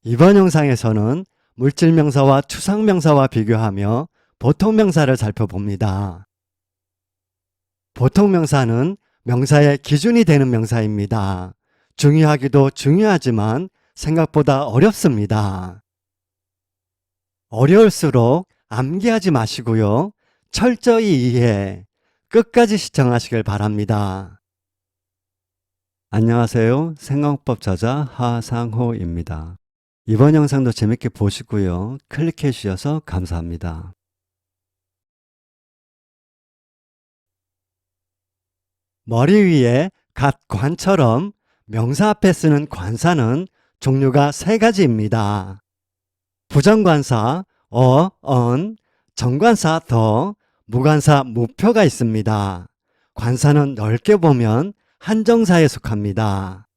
이번 영상에서는 물질명사와 추상명사와 비교하며 보통명사를 살펴봅니다. 보통명사는 명사의 기준이 되는 명사입니다. 중요하기도 중요하지만 생각보다 어렵습니다. 어려울수록 암기하지 마시고요. 철저히 이해, 끝까지 시청하시길 바랍니다. 안녕하세요. 생강법 저자 하상호입니다. 이번 영상도 재밌게 보시고요. 클릭해 주셔서 감사합니다. 머리 위에 갓관처럼 명사 앞에 쓰는 관사는 종류가 세 가지입니다. 부정관사, 언, 정관사, 무관사, 무표가 있습니다. 관사는 넓게 보면 한정사에 속합니다.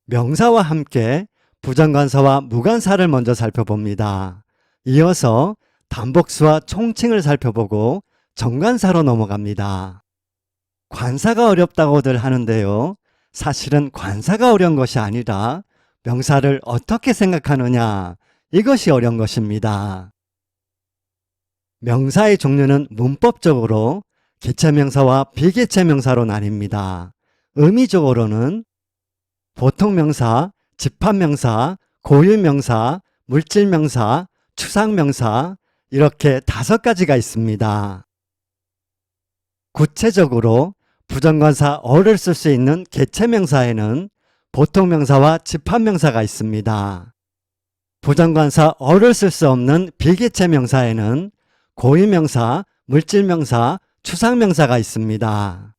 명사와 함께 부정관사와 무관사를 먼저 살펴봅니다. 이어서 단복수와 총칭을 살펴보고 정관사로 넘어갑니다. 관사가 어렵다고들 하는데요. 사실은 관사가 어려운 것이 아니라 명사를 어떻게 생각하느냐, 이것이 어려운 것입니다. 명사의 종류는 문법적으로 개체명사와 비개체명사로 나뉩니다. 의미적으로는 보통명사, 집합명사, 고유명사, 물질명사, 추상명사 이렇게 5가지가 있습니다. 구체적으로 부정관사 어를 쓸 수 있는 개체명사에는 보통명사와 집합명사가 있습니다. 부정관사 어를 쓸 수 없는 비개체명사에는 고유명사, 물질명사, 추상명사가 있습니다.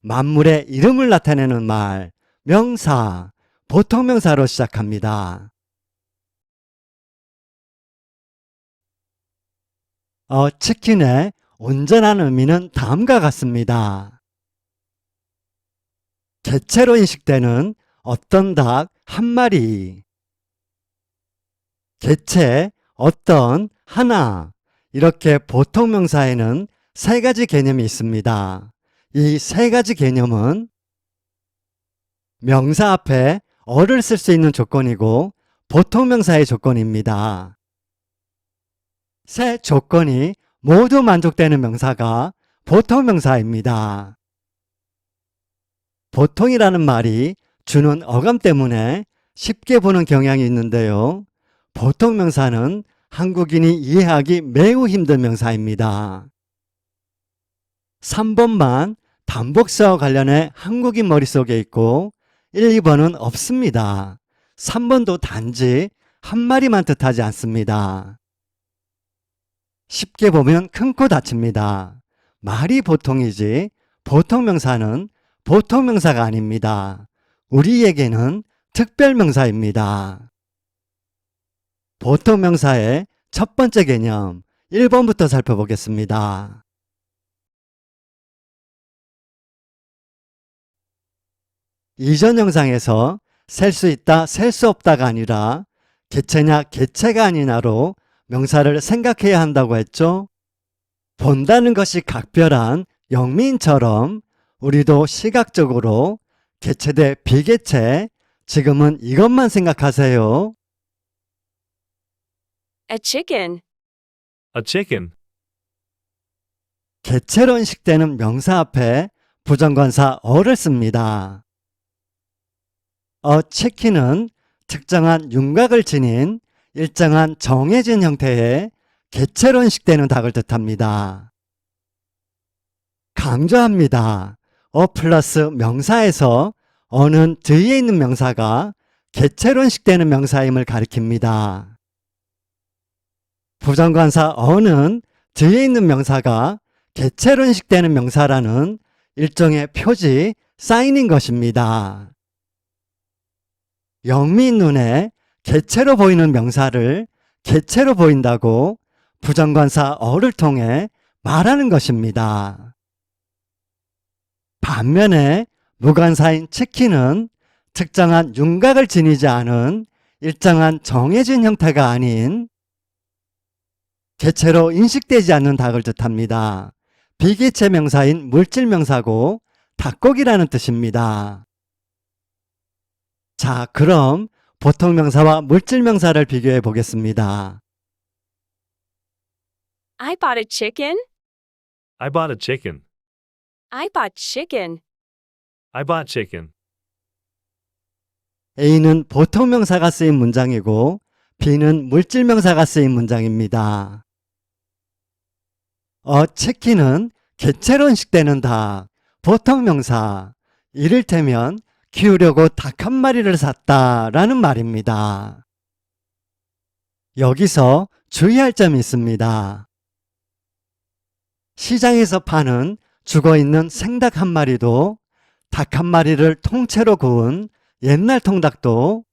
만물의 이름을 나타내는 말, 명사, 보통명사로 시작합니다. 치킨의 온전한 의미는 다음과 같습니다. 개체로 인식되는 어떤 닭 한 마리, 개체, 어떤, 하나, 이렇게 보통명사에는 3가지 개념이 있습니다. 이 3가지 개념은 명사 앞에 어를 쓸 수 있는 조건이고 보통명사의 조건입니다. 세 조건이 모두 만족되는 명사가 보통명사입니다. 보통이라는 말이 주는 어감 때문에 쉽게 보는 경향이 있는데요. 보통명사는 한국인이 이해하기 매우 힘든 명사입니다. 3번만 단복수와 관련해 한국인 머릿속에 있고 1, 2번은 없습니다. 3번도 단지 한 마리만 뜻하지 않습니다. 쉽게 보면 큰 코 다칩니다. 말이 보통이지 보통명사는 보통명사가 아닙니다. 우리에게는 특별명사입니다. 보통명사의 첫 번째 개념 1번부터 살펴보겠습니다. 이전 영상에서 셀 수 있다, 셀 수 없다가 아니라 개체냐, 개체가 아니냐로 명사를 생각해야 한다고 했죠. 본다는 것이 각별한 영미인처럼 우리도 시각적으로 개체 대 비개체, 지금은 이것만 생각하세요. A chicken. A chicken. 개체로 인식되는 명사 앞에 부정관사 어를 씁니다. 치킨은 특정한 윤곽을 지닌 일정한 정해진 형태의 개체로 인식되는 닭을 뜻합니다. 강조합니다. 플러스 명사에서 어는 뒤에 있는 명사가 개체로 인식되는 명사임을 가리킵니다. 부정관사 어는 뒤에 있는 명사가 개체로 인식되는 명사라는 일종의 표지, 사인인 것입니다. 영미인 눈에 개체로 보이는 명사를 개체로 보인다고 부정관사 어를 통해 말하는 것입니다. 반면에 무관사인 치킨은 특정한 윤곽을 지니지 않은 일정한 정해진 형태가 아닌 개체로 인식되지 않는 닭을 뜻합니다. 비개체 명사인 물질명사고 닭고기라는 뜻입니다. 자, 그럼 보통명사와 물질명사를 비교해 보겠습니다. I bought a chicken. I bought a chicken. I bought chicken. I bought chicken. A는 보통명사가 쓰인 문장이고 B는 물질명사가 쓰인 문장입니다. 치킨은 개체로 인식되는 닭, 보통명사. 이를테면 키우려고 닭 한 마리를 샀다라는 말입니다. 여기서 주의할 점이 있습니다. 시장에서 파는 죽어있는 생닭 한 마리도 닭 한 마리를 통째로 구운 옛날 통닭도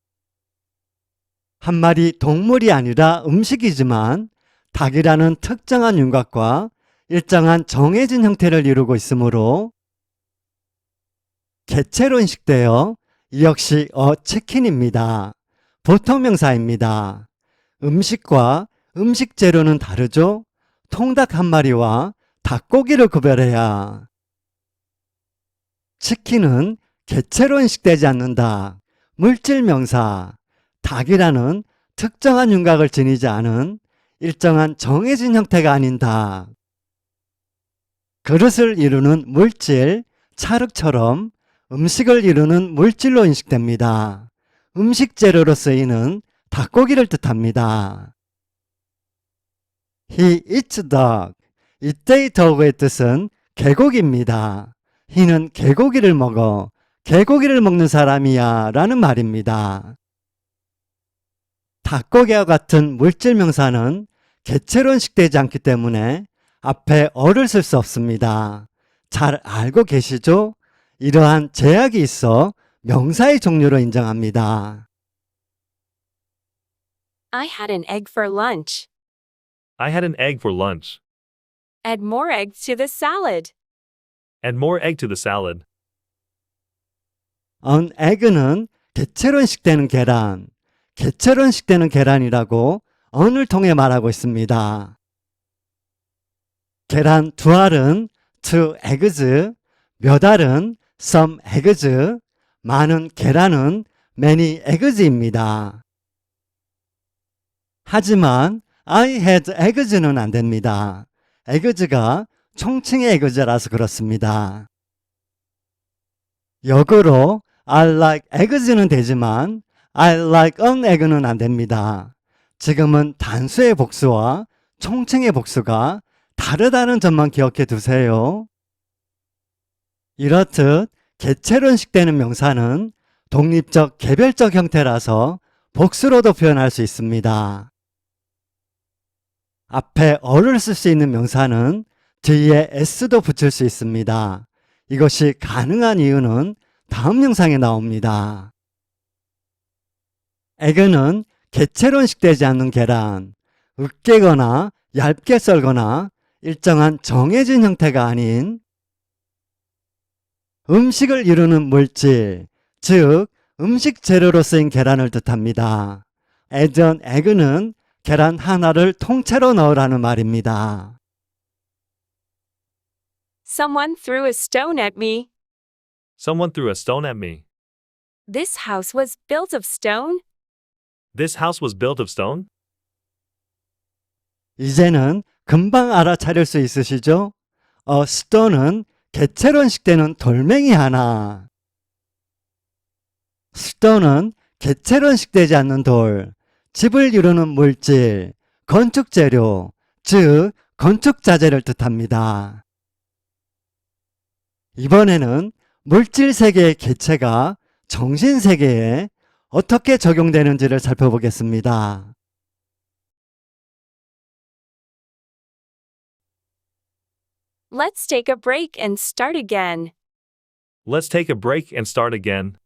한 마리 동물이 아니라 음식이지만 닭이라는 특정한 윤곽과 일정한 정해진 형태를 이루고 있으므로 개체로 인식되어 이 역시 치킨입니다. 보통명사입니다. 음식과 음식 재료는 다르죠? 통닭 한 마리와 닭고기를 구별해야. 치킨은 개체로 인식되지 않는다. 물질명사. 닭이라는 특정한 윤곽을 지니지 않은 일정한 정해진 형태가 아닌 닭. 그릇을 이루는 물질, 찰흙처럼 음식을 이루는 물질로 인식됩니다. 음식 재료로 쓰이는 닭고기를 뜻합니다. He eats dog. 이때의 dog의 뜻은 개고기입니다. he는 개고기를 먹어, 개고기를 먹는 사람이야 라는 말입니다. 닭고기와 같은 물질명사는 개체로 인식되지 않기 때문에 앞에 어를 쓸 수 없습니다. 잘 알고 계시죠? 이러한 제약이 있어 명사의 종류로 인정합니다. I had an egg for lunch. I had an egg for lunch. Add more eggs to the salad. Add more egg to the salad. An egg는 개체로 인식되는 계란, 개체로 인식되는 계란이라고 on을 통해 말하고 있습니다. 계란 두 알은 two eggs, 몇 알은 some eggs, 많은 계란은 many eggs입니다. 하지만 I had eggs는 안 됩니다. eggs가 총칭의 eggs라서 그렇습니다. 역으로 I like eggs는 되지만 I like an egg는 안 됩니다. 지금은 단수의 복수와 총칭의 복수가 다르다는 점만 기억해 두세요. 이렇듯 개체로 인식되는 명사는 독립적 개별적 형태라서 복수로도 표현할 수 있습니다. 앞에 어를 쓸 수 있는 명사는 뒤에 s도 붙일 수 있습니다. 이것이 가능한 이유는 다음 영상에 나옵니다. 에그는 개체로 인식되지 않는 계란, 으깨거나 얇게 썰거나 일정한 정해진 형태가 아닌 음식을 이루는 물질, 즉 음식 재료로 쓰인 계란을 뜻합니다. add an egg는 계란 하나를 통째로 넣으라는 말입니다. Someone threw a stone at me. Someone threw a stone at me. This house was built of stone. This house was built of stone. 이제는 금방 알아차릴 수 있으시죠? stone은 개체로 인식되는 돌멩이 하나. stone은 개체로 인식되지 않는 돌, 집을 이루는 물질, 건축 재료, 즉 건축 자재를 뜻합니다. 이번에는 물질 세계의 개체가 정신 세계에 어떻게 적용되는지를 살펴보겠습니다. Let's take a break and start again. Let's take a break and start again.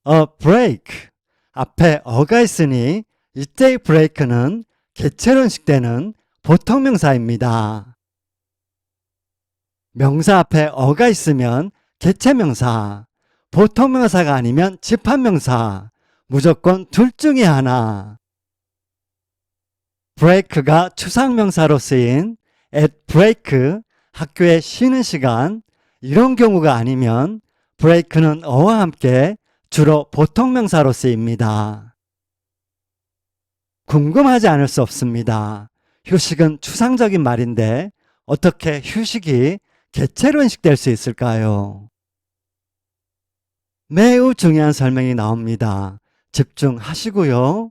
A break. 앞에 어가 있으니 이때의 break는 개체로 인식되는 보통명사입니다. 명사 앞에 어가 있으면 개체명사, 보통명사가 아니면 집합명사, 무조건 둘 중에 하나. break가 추상명사로 쓰인 at break, 학교에 쉬는 시간, 이런 경우가 아니면 break는 어와 함께 주로 보통명사로 쓰입니다. 궁금하지 않을 수 없습니다. 휴식은 추상적인 말인데 어떻게 휴식이 개체로 인식될 수 있을까요? 매우 중요한 설명이 나옵니다. 집중하시고요.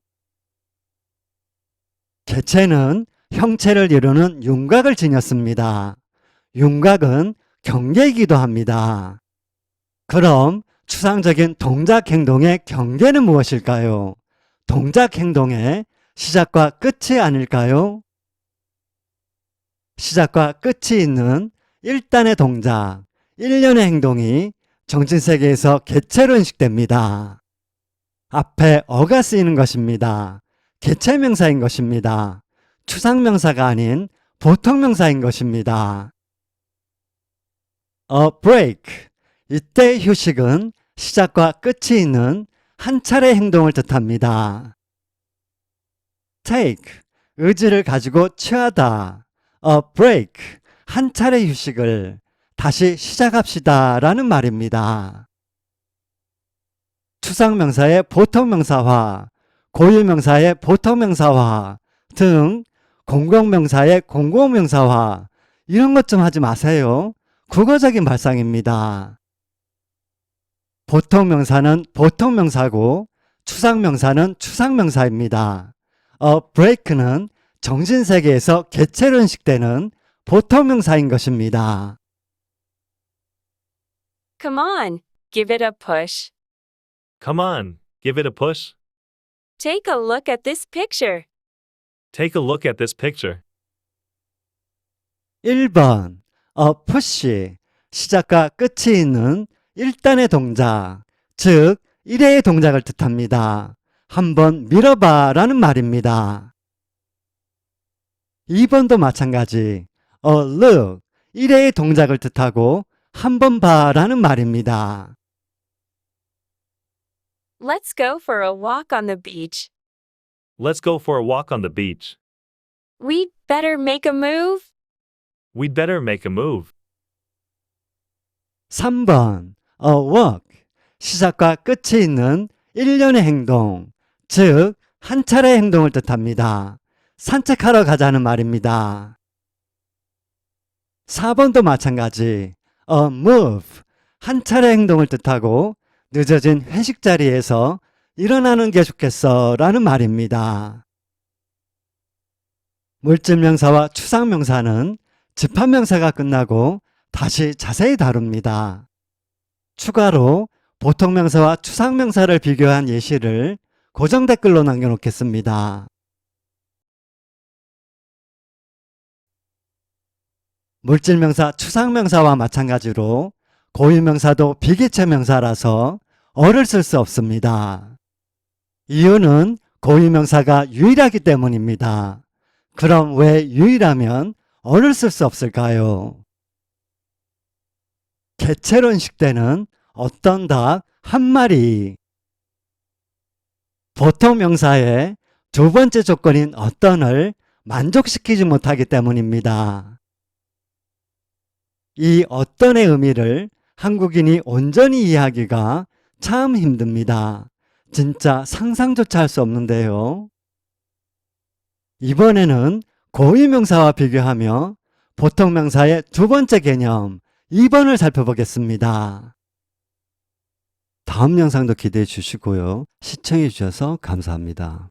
개체는 형체를 이루는 윤곽을 지녔습니다. 윤곽은 경계이기도 합니다. 그럼 추상적인 동작 행동의 경계는 무엇일까요? 동작 행동의 시작과 끝이 아닐까요? 시작과 끝이 있는 1단의 동작, 1년의 행동이 정신세계에서 개체로 인식됩니다. 앞에 어가 쓰이는 것입니다. 개체명사인 것입니다. 추상명사가 아닌 보통명사인 것입니다. A break. 이때 휴식은 시작과 끝이 있는 한 차례 행동을 뜻합니다. take. 의지를 가지고 취하다. A break. 한 차례 휴식을 다시 시작합시다 라는 말입니다. 추상명사의 보통명사화, 고유명사의 보통명사화 등 공공명사의 공공명사화 이런 것 좀 하지 마세요. 국어적인 발상입니다. 보통명사는 보통명사고 추상명사는 추상명사입니다. A break는 정신세계에서 개체로 인식되는 보통명사인 것입니다. Come on, give it a push. Come on, give it a push. Take a look at this picture. Take a look at this picture. 1번 A push. 시작과 끝이 있는 1단의 동작, 즉 1회의 동작을 뜻합니다. 한번 밀어봐 라는 말입니다. 2번도 마찬가지. A look. 1회의 동작을 뜻하고 한번 봐라는 말입니다. Let's go for a walk on the beach. Let's go for a walk on the beach. We'd better make a move. We'd better make a move. 3번 A walk. 시작과 끝이 있는 1년의 행동, 즉 한 차례의 행동을 뜻합니다. 산책하러 가자는 말입니다. 4번도 마찬가지. A move. 한 차례 행동을 뜻하고 늦어진 회식 자리에서 일어나는 게 좋겠어 라는 말입니다. 물질명사와 추상명사는 집합명사가 끝나고 다시 자세히 다룹니다. 추가로 보통명사와 추상명사를 비교한 예시를 고정 댓글로 남겨놓겠습니다. 물질명사, 추상명사와 마찬가지로 고유명사도 비기체명사라서 어를 쓸 수 없습니다. 이유는 고유명사가 유일하기 때문입니다. 그럼 왜 유일하면 어를 쓸 수 없을까요? 개체로 인식되는 어떤 닭 한 마리. 보통명사의 두 번째 조건인 어떤을 만족시키지 못하기 때문입니다. 이 어떤의 의미를 한국인이 온전히 이해하기가 참 힘듭니다. 진짜 상상조차 할 수 없는데요. 이번에는 고유명사와 비교하며 보통명사의 두 번째 개념 2번을 살펴보겠습니다. 다음 영상도 기대해 주시고요. 시청해 주셔서 감사합니다.